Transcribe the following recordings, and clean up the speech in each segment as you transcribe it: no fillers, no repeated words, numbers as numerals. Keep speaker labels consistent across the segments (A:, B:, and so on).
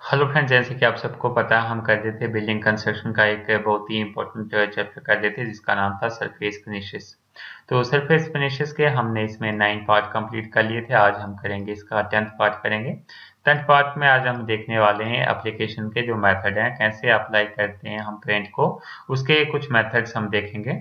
A: Hello friends, जैसे कि आप सबको पता है हम कर रहे थे बिल्डिंग कंस्ट्रक्शन का एक बहुत ही इंपॉर्टेंट चैप्टर कर रहे थे जिसका नाम था सरफेस फिनिशेस। तो सरफेस फिनिशेस के हमने इसमें 9 पार्ट कंप्लीट कर लिए थे। आज हम करेंगे इसका 10th पार्ट करेंगे। 10th पार्ट में आज हम देखने वाले हैं एप्लीकेशन के जो मेथड हैं, कैसे अप्लाई करते हैं हम पेंट को, उसके कुछ मेथड्स हम देखेंगे।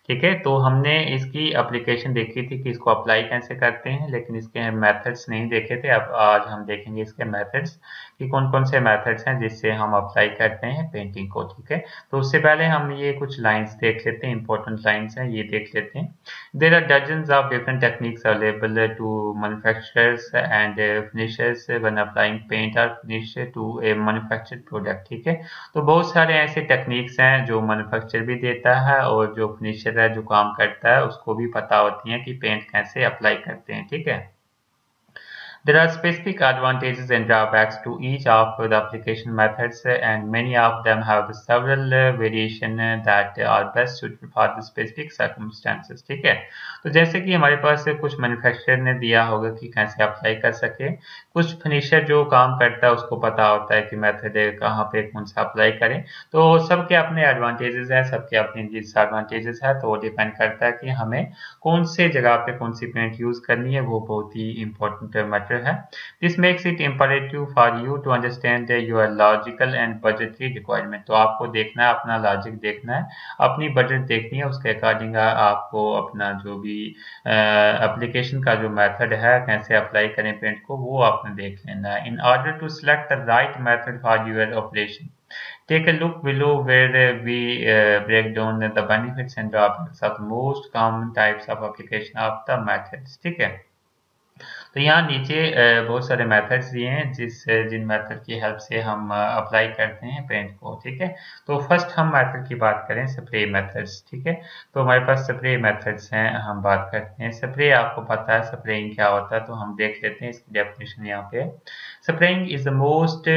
A: ठीक है, तो हमने इसकी एप्लीकेशन देखी थी कि इसको अप्लाई कैसे करते हैं, लेकिन इसके मेथड्स नहीं देखे थे। अब आज हम देखेंगे इसके मेथड्स कि कौन-कौन से मेथड्स हैं जिससे हम अप्लाई करते हैं पेंटिंग को। ठीक है, तो उससे पहले हम ये कुछ लाइंस देख लेते हैं, इंपॉर्टेंट लाइंस हैं, ये देख लेते हैं। There are dozens of different techniques available to manufacturers and finishers when applying paint और finish to a manufactured product. ठीक है, तो बहुत सारे ऐसे टेक्निक्स हैं जो मैन्युफैक्चर भी देता है और जो फिनिशर है जो काम करता है उसको भी पता होती है कि पेंट कैसे अप्लाई करते हैं। ठीक है, there are specific advantages and drawbacks to each of the application methods, and many of them have the several variation that are best suited for the specific circumstances. ठीक है, तो जैसे कि हमारे पास कुछ मैन्युफैक्चरर ने दिया होगा कि कैसे अप्लाई कर सके, कुछ फिनिशर जो काम करता है उसको पता होता है कि मेथड कहाँ पे कौन सा अप्लाई करें। तो सबके अपने एडवांटेजेस है, सबके अपने डिसएडवांटेजेस है, तो वो डिपेंड करता है कि हमें कौन से जगह पे कौन सी पेंट यूज करनी है, वो बहुत ही इंपॉर्टेंट मैटर है। This makes it imperative for you to understand your logical and budgetary requirement. तो आपको देखना है, अपना लॉजिक देखना है, अपनी बजट देखनी है, उसके अकॉर्डिंग आपको अपना जो भी एप्लीकेशन का जो मेथड है कैसे अप्लाई करें पेंट को, वो आपने देख लेना है। In order to select the right method for your operation, take a look below where we break down the benefits and drawbacks of the most common types of application of the methods. ठीक है, तो यहाँ नीचे बहुत सारे methods दिए हैं जिन method की हेल्प से हम अप्लाई करते हैं पेंट को। ठीक है, तो फर्स्ट हम मेथड की बात करें, स्प्रे मेथड्स। ठीक है, तो हमारे पास स्प्रे मेथड्स हैं, हम बात करते हैं स्प्रे। आपको पता है स्प्रेइंग क्या होता है, तो हम देख लेते हैं इसकी डेफिनेशन यहाँ पे। Spraying is the most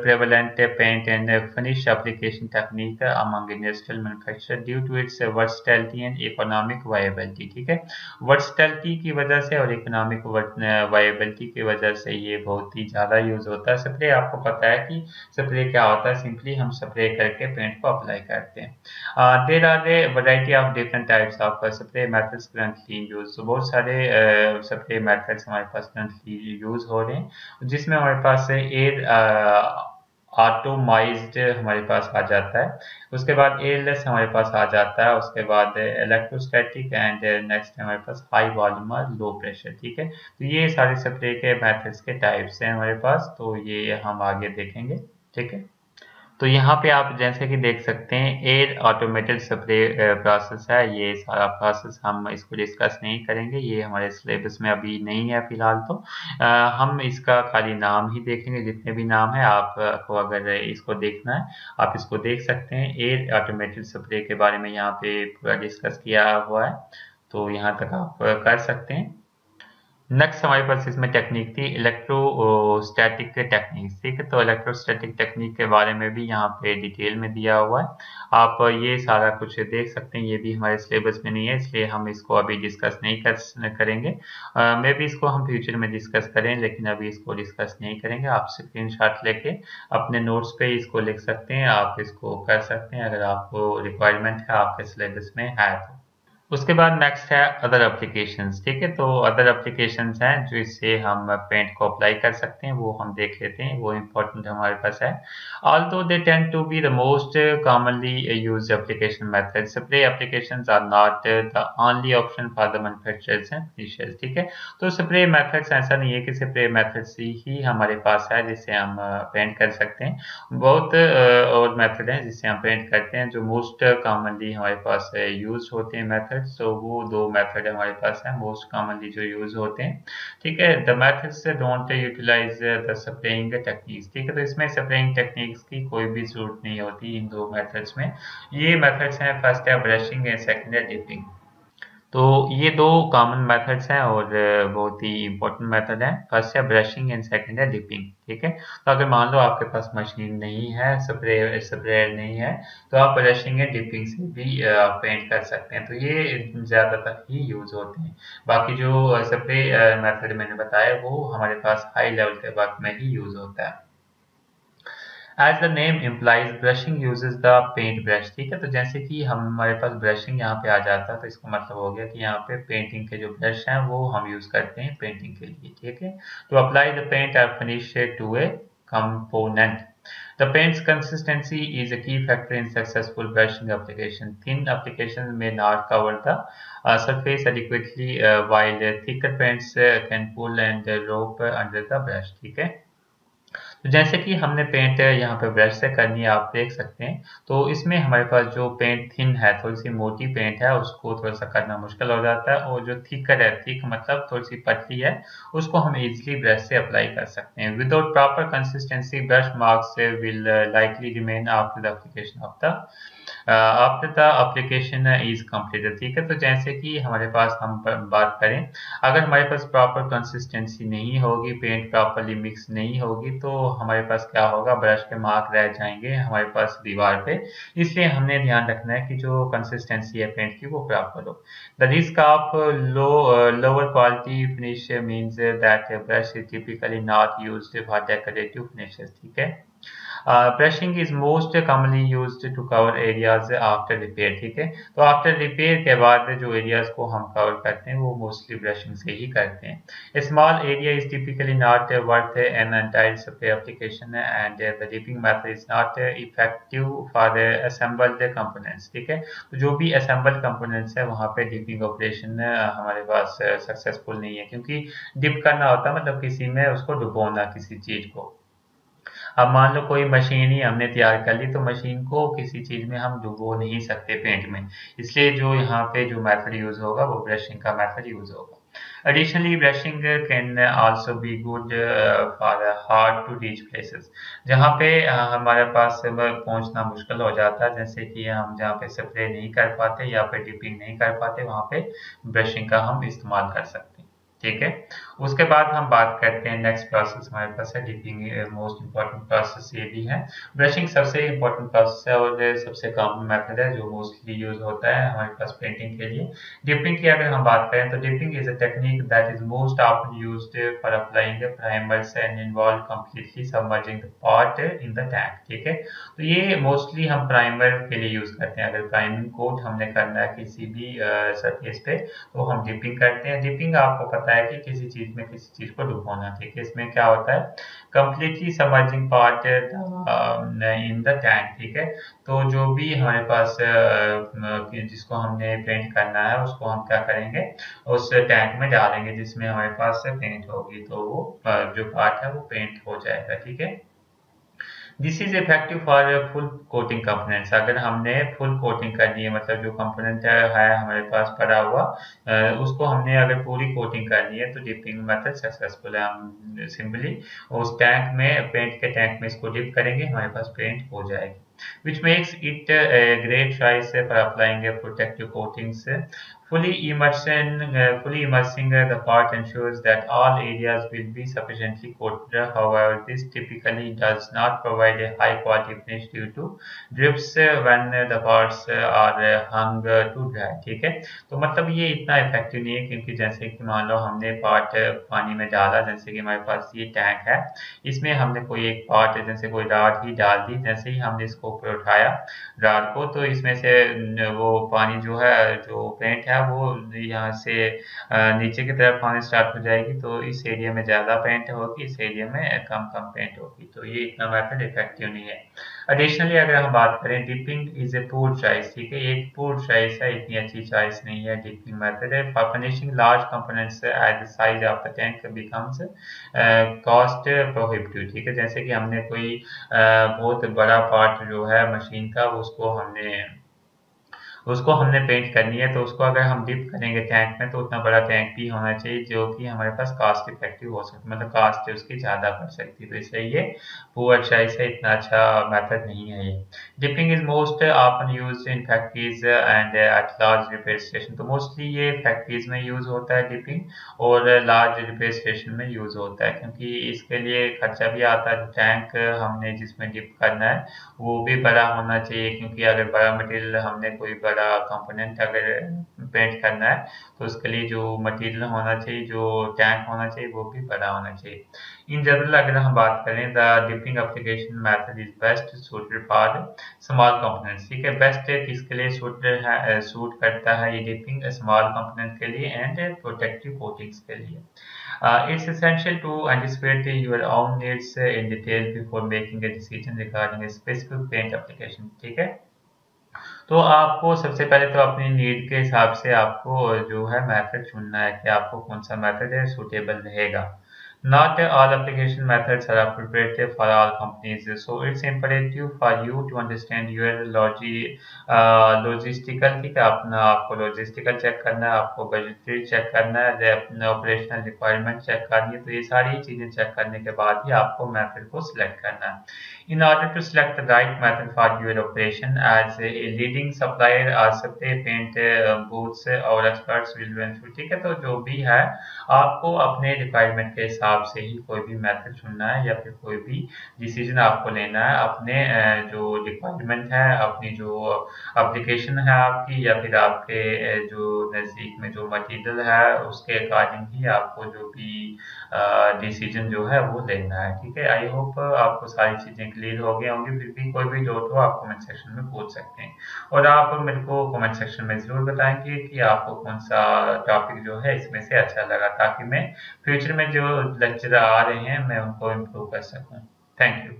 A: prevalent paint and finish application technique among industrial manufacturer due to its versatility and economic viability। ठीक है, वर्सटैलिटी की वजह से और इकोनॉमिक वायबिलिटी की वजह से ये बहुत ही ज़्यादा यूज़ होता है। स्प्रे आपको पता है कि स्प्रे क्या होता है, सिंपली हम स्प्रे करके पेंट को अप्लाई करते हैं। There are a variety of different types of spray methods currently in use. तो बहुत सारे स्प्रे मेथड्स हमारे पास करंटली यूज हो रहे हैं, जिसमें हमारे पास एयर ऑटोमाइज्ड हमारे पास आ जाता है, उसके बाद एयरलेस हमारे पास आ जाता है, उसके बाद इलेक्ट्रोस्टैटिक एंड नेक्स्ट हमारे पास हाई वॉल्यूम और लो प्रेशर। ठीक है, तो ये सारे स्प्रे के मेथड्स के टाइप्स हैं हमारे पास, तो ये हम आगे देखेंगे। ठीक है, तो यहाँ पे आप जैसे कि देख सकते हैं एयर ऑटोमेटेड स्प्रे प्रोसेस है। ये सारा प्रोसेस हम इसको डिस्कस नहीं करेंगे, ये हमारे सिलेबस में अभी नहीं है फिलहाल। तो हम इसका खाली नाम ही देखेंगे, जितने भी नाम है आपको अगर इसको देखना है आप इसको देख सकते हैं। एयर ऑटोमेटेड स्प्रे के बारे में यहाँ पे पूरा डिस्कस किया हुआ है, तो यहाँ तक आप कर सकते हैं। नेक्स्ट हमारे पास इसमें टेक्निक थी इलेक्ट्रोस्टैटिक टेक्निक। ठीक है, तो इलेक्ट्रोस्टैटिक टेक्निक के बारे में भी यहाँ पे डिटेल में दिया हुआ है, आप ये सारा कुछ देख सकते हैं। ये भी हमारे सिलेबस में नहीं है, इसलिए हम इसको अभी डिस्कस नहीं करेंगे। मे भी इसको हम फ्यूचर में डिस्कस करें, लेकिन अभी इसको डिस्कस नहीं करेंगे। आप स्क्रीनशॉट लेके अपने नोट्स पे इसको लिख सकते हैं, आप इसको कर सकते हैं अगर आपको रिक्वायरमेंट है, आपके सिलेबस में है तो। उसके बाद नेक्स्ट है अदर एप्लीकेशंस। ठीक है, तो अदर एप्लीकेशंस हैं जो इससे हम पेंट को अप्लाई कर सकते हैं, वो हम देख लेते हैं, वो इम्पोर्टेंट हमारे पास है। Although they tend to be the most commonly use application method, spray applications are not the only option for the manufacturers and finishers. ठीक है, तो स्प्रे मेथड्स ऐसा नहीं है कि स्प्रे मेथड्स ही हमारे पास है जिससे हम पेंट कर सकते हैं। बहुत और मेथड हैं जिससे हम पेंट करते हैं, जो मोस्ट कॉमनली हमारे पास यूज होते हैं मेथड। सो वो दो मेथड हमारे पास है मोस्ट कॉमनली जो यूज होते हैं। ठीक है, the methods don't utilize the spraying techniques. ठीक है, तो इसमें स्प्रेइंग टेक्निक्स की कोई भी जरूरत नहीं होती इन दो मेथड्स में। ये मेथड्स हैं, फर्स्ट है ब्रशिंग एंड सेकंड है डिपिंग। तो ये दो कॉमन मेथड्स हैं और बहुत ही इंपॉर्टेंट मेथड है। फर्स्ट है ब्रशिंग एंड सेकंड है डिपिंग। ठीक है, तो अगर मान लो आपके पास मशीन नहीं है, स्प्रेयर नहीं है, तो आप ब्रशिंग एंड डिपिंग से भी पेंट कर सकते हैं। तो ये ज़्यादातर ही यूज होते हैं। बाकी जो स्प्रे मेथड मैंने बताया वो हमारे पास हाई लेवल के वर्क में ही यूज होता है। As the name implies brushing uses the paint brush. ठीक है, तो जैसे कि हम हमारे पास ब्रशिंग यहाँ पे आ जाता है तो इसका मतलब हो गया कि यहाँ पे पेंटिंग के जो ब्रश हैं वो हम यूज करते हैं पेंटिंग के लिए। ठीक है, तो अप्लाई द पेंट और finish to a component. The paint's consistency is a key factor in successful brushing application. Thin applications may not cover the surface adequately, while thicker paints can pull and rope under the brush. ठीक है, तो जैसे कि हमने paint यहाँ पे brush से करनी है, आप देख सकते हैं। तो इसमें हमारे पास जो पेंट थिन है, थोड़ी सी मोटी पेंट है, उसको थोड़ा सा करना मुश्किल हो जाता है, और जो थिकर है, थिक मतलब थोड़ी सी पतली है, उसको हम इजीली ब्रश से अप्लाई कर सकते हैं। Without proper consistency brush marks will likely remain after the application of the after the application is completed. ठीक है, तो जैसे कि हमारे पास हम बात करें, अगर हमारे पास प्रॉपर कंसिस्टेंसी नहीं होगी, पेंट प्रॉपरली मिक्स नहीं होगी, तो हमारे पास क्या होगा, ब्रश के मार्क रह जाएंगे हमारे पास दीवार पे। इसलिए हमने ध्यान रखना है कि जो कंसिस्टेंसी है पेंट की वो प्रॉपर हो। The risk of lower quality finish means that brush is typically not used for decorative finishes. ठीक है, brushing is most commonly used to cover areas after repair. ठीक है, तो आफ्टर रिपेयर के बाद जो एरियाज को हम कवर करते हैं वो मोस्टली ब्रशिंग से ही करते हैं। Small area is typically not worth an entire spray application and the dipping method is not effective for assembled components. ठीक है, तो जो भी असेंबल्ड कंपोनेंट्स है वहाँ पे डिपिंग ऑपरेशन हमारे पास सक्सेसफुल नहीं है, क्योंकि डिप करना होता है मतलब किसी में उसको डुबोना किसी चीज को। अब मान लो कोई मशीन ही हमने तैयार कर ली, तो मशीन को किसी चीज में हम डुबो नहीं सकते पेंट में, इसलिए जो यहाँ पे जो मेथड यूज होगा वो ब्रशिंग का मेथड यूज होगा। Additionally, brushing can also be good for hard to reach places, जहाँ पे हमारे पास पहुंचना मुश्किल हो जाता है, जैसे कि हम जहाँ पे स्प्रे नहीं कर पाते या पे डिपिंग नहीं कर पाते, वहाँ पे ब्रशिंग का हम इस्तेमाल कर सकते हैं। ठीक है, उसके बाद हम बात करते हैं नेक्स्ट प्रोसेस हमारे पास है डिपिंग। मोस्ट इम्पोर्टेंट प्रोसेस ये भी है। ब्रशिंग सबसे इम्पोर्टेंट प्रोसेस है और सबसे कॉमन मेथड है जो मोस्टली यूज होता है हमारे पास पेंटिंग के लिए। डिपिंग की अगर हम बात करें तो dipping is a technique that is most often used for applying primers and involve completely submerging the part in the tank. ठीक है, तो ये मोस्टली हम प्राइमर के लिए यूज करते हैं। अगर प्राइमिंग कोट हमने करना है किसी भी सरफेस पे तो हम डिपिंग करते हैं। डिपिंग आपको पता है कि किसी चीज में किसी चीज को डुबोना। ठीक है, इसमें क्या होता है, completely submerging part in the tank. ठीक है, तो जो भी हमारे पास जिसको हमने पेंट करना है उसको हम क्या करेंगे, उस टैंक में डालेंगे जिसमें हमारे पास पेंट होगी, तो वो जो पार्ट है वो पेंट हो जाएगा। ठीक है, this is effective for full coating components. अगर हमने फुल कोटिंग करनी है, मतलब जो कंपोनेंट है हमारे पास पड़ा हुआ, उसको हमने अगर पूरी कोटिंग करनी है, तो डिपिंग मेथड सक्सेसफुल है। हम सिंपली उस टैंक में, पेंट के टैंक में इसको डिप करेंगे, हमारे पास पेंट हो जाएगी। which makes it a great choice for applying a protective coatings. Fully immersing the part ensures that all areas will be sufficiently coated. However, this typically does not provide a high quality finish due to drips when the parts are hung to dry। ठीक है, तो मतलब ये इतना effective नहीं है, क्योंकि जैसे कि मान लो हमने पार्ट पानी में डाला, जैसे कि हमारे पास ये टैंक है, इसमें हमने कोई एक पार्ट जैसे कोई राड ही डाल दी, जैसे ही हमने इसको ऊपर उठाया राड को, तो इसमें से वो पानी जो है, जो पेंट है वो यहाँ से नीचे की तरफ आने स्टार्ट हो जाएगी, तो इस एरिया में ज़्यादा पेंट होगी, इस एरिया में कम कम पेंट होगी, तो ये इतना मेथड इफेक्टिव नहीं है। एडिशनली अगर हम बात करें, dipping is a poor choice. ठीक है, एक पुअर चॉइस है, इतनी अच्छी चॉइस नहीं है डिपिंग मेथड है। For finishing large components as the size of the tank becomes cost prohibitive. ठीक है, जैसे कि हमने कोई बहुत बड़ा पार्ट जो है मशीन का, उसको हमने पेंट करनी है, तो उसको अगर हम डिप करेंगे टैंक में, तो उतना बड़ा टैंक भी होना चाहिए जो कि हमारे पास कास्ट इफेक्टिव हो सकता, मतलब कास्ट उसकी ज़्यादा पड़ सकती है, तो इसलिए ये पुअर चॉइस है, इतना अच्छा मेथड नहीं है ये। Dipping is most often used in factories and at large repair station. तो मोस्टली ये फैक्ट्रीज में यूज होता है डिपिंग, और लार्ज रिपेयर स्टेशन में यूज होता है, क्योंकि इसके लिए खर्चा भी आता है। टैंक हमने जिसमें डिप करना है वो भी बड़ा होना चाहिए, क्योंकि अगर बड़ा मटेरियल हमने कोई बड़ा कंपोनेंट अगर पेंट करना है तो उसके लिए जो मटेरियल होना चाहिए, जो टैंक होना चाहिए, वो भी बड़ा होना चाहिए। इन जनरल अगर हम बात करें, the dipping application method is best suited for small components. ठीक है, बेस्ट किसके लिए सूट करता है ये डिपिंग? स्मॉल कंपोनेंट के लिए एंड प्रोटेक्टिव कोटिंग्स के लिए। It's essential to anticipate your own needs in detail before making a decision regarding a specific paint application. ठीक है, तो आपको सबसे पहले तो अपनी नीड के हिसाब से आपको जो है मेथड चुनना है कि आपको कौन सा मेथड है सूटेबल रहेगा। Not all application methods are appropriate for all companies, so it's imperative for you to understand your logistical, ठीक है, अपना आपको लॉजिस्टिकल चेक करना है, आपको बजटरी चेक करना है, अपना ऑपरेशनल रिक्वायरमेंट चेक करनी है। तो ये सारी चीजें चेक करने के बाद ही आपको मेथड को सिलेक्ट करना है। In order to select the right method for your operation, as a leading supplier आ सकते हैं पेंट बूथ्स और एक्सपर्ट्स विल बेनिफिट। ठीक है, तो जो भी है आपको अपने रिक्वायरमेंट के हिसाब से ही कोई भी मेथड चुनना है या फिर कोई भी डिसीजन आपको लेना है अपने जो रिक्वायरमेंट है, अपनी जो एप्लीकेशन है आपकी, या फिर आपके जो नज़दीक में जो मटेरियल है उसके अकॉर्डिंग ही आपको जो भी डिसीजन जो है वो लेना है। ठीक है, आई होप आपको सारी चीज़ें क्लियर हो गई होंगी। फिर भी कोई भी डाउट हो आप कमेंट सेक्शन में पूछ सकते हैं, और आप मेरे को कमेंट सेक्शन में ज़रूर बताएंगे कि आपको कौन सा टॉपिक जो है इसमें से अच्छा लगा, ताकि मैं फ्यूचर में जो लेक्चर आ रहे हैं मैं उनको इम्प्रूव कर सकूँ। Thank you.